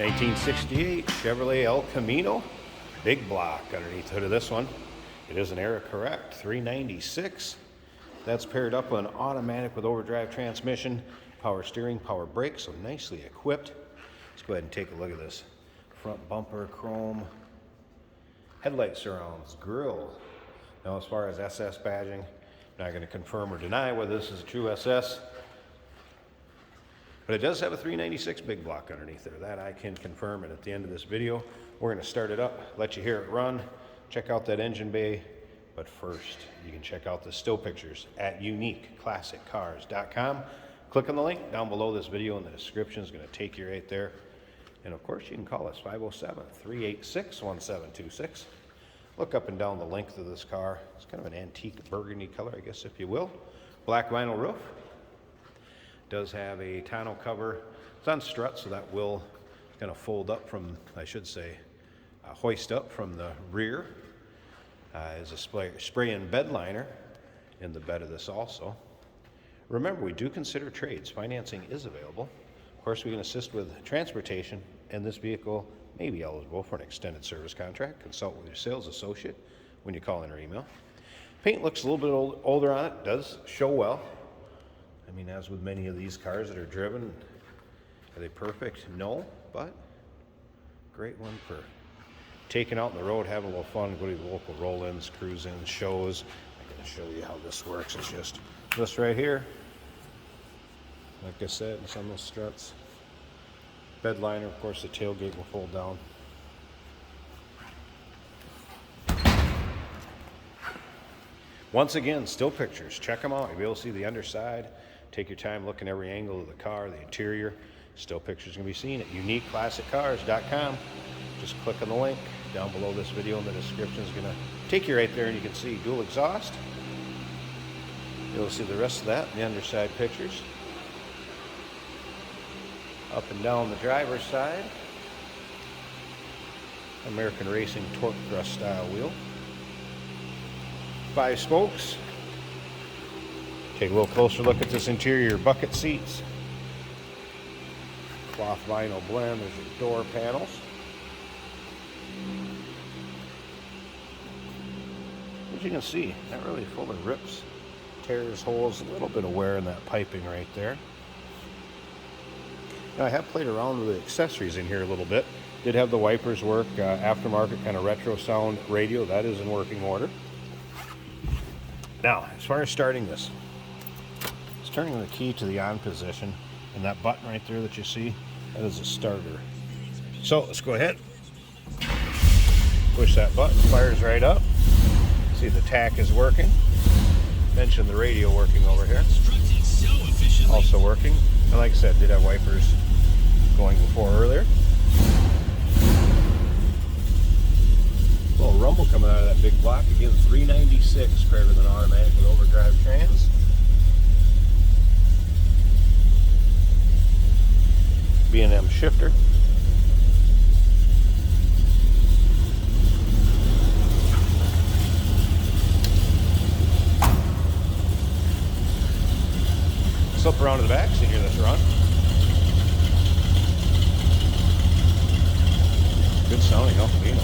1968 Chevrolet El Camino, big block underneath the hood of this one. It is an era correct 396. That's paired up with an automatic with overdrive transmission, power steering, power brakes, so nicely equipped. Let's go ahead and take a look at this. Front bumper, chrome, headlight surrounds, grille. Now as far as SS badging, I'm not going to confirm or deny whether this is a true SS, but it does have a 396 big block underneath there. That I can confirm, and at the end of this video, we're going to start it up, let you hear it run, check out that engine bay. But first, you can check out the still pictures at uniqueclassiccars.com. Click on the link down below this video in the description. It's going to take you right there. And of course, you can call us 507-386-1726. Look up and down the length of this car. It's kind of an antique burgundy color, I guess, if you will. Black vinyl roof. Does have a tonneau cover. It's on strut, so that will kind of fold up from, I should say, hoist up from the rear. Is a spray and bed liner in the bed of this also. Remember, we do consider trades. Financing is available. Of course, we can assist with transportation, and this vehicle may be eligible for an extended service contract. Consult with your sales associate when you call in or email. Paint looks a little bit older on it. Does show well. I mean, as with many of these cars that are driven, are they perfect? No, but great one for taking out on the road, having a little fun, go to the local roll-ins, cruise-ins, shows. I'm going to show you how this works. It's just this right here. Like I said, it's on those struts. Bed liner, of course, the tailgate will fold down. Once again, still pictures. Check them out. You'll be able to see the underside. Take your time looking every angle of the car, the interior. Still pictures can be seen at uniqueclassiccars.com. Just click on the link down below this video in the description. Is going to take you right there, and you can see dual exhaust. You'll see the rest of that in the underside pictures. Up and down the driver's side. American Racing torque thrust style wheel. 5 spokes. Take a little closer look at this interior. Bucket seats. Cloth vinyl blend. There's your door panels. As you can see, not really full of rips, tears, holes, a little bit of wear in that piping right there. Now I have played around with the accessories in here a little bit. Did have the wipers work, aftermarket kind of retro sound radio. That is in working order. Now, as far as starting this, it's turning the key to the on position, and that button right there that you see, that is a starter. So let's go ahead, push that button, fires right up. See the tack is working. Mentioned the radio working over here. Also working. And like I said, did have wipers going before earlier. A little rumble coming out of that big block. Again, 396 paired with an automatic with overdrive trans. B&M shifter. Slip around to the back so you hear this run. Good sounding El Camino.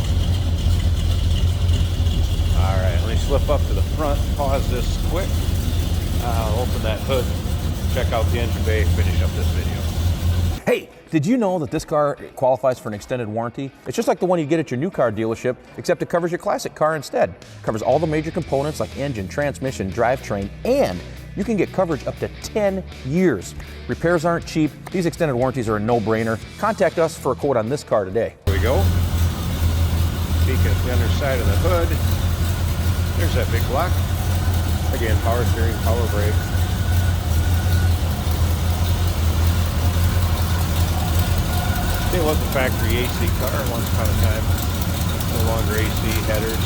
Alright, let me slip up to the front, pause this quick. I'll open that hood, check out the engine bay, finish up this video. Hey, did you know that this car qualifies for an extended warranty? It's just like the one you get at your new car dealership, except it covers your classic car instead. It covers all the major components like engine, transmission, drivetrain, and you can get coverage up to 10 years. Repairs aren't cheap. These extended warranties are a no-brainer. Contact us for a quote on this car today. Here we go. Peek at the underside of the hood. There's that big block. Again, power steering, power brake. It was a factory AC car once upon a time. No longer AC headers.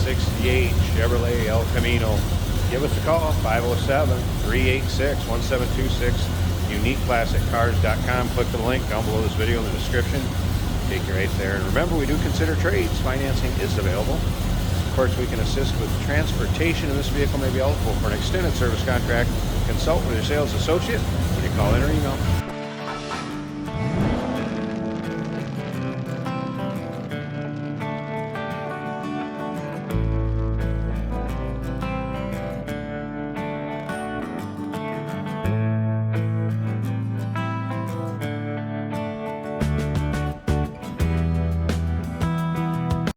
'68 Chevrolet El Camino. Give us a call, 507-386-1726. uniqueclassiccars.com. Click the link down below this video in the description. take you right there. And remember, we do consider trades. Financing is available. Of course, we can assist with transportation, and this vehicle may be eligible for an extended service contract. Consult with your sales associate when you call in or email.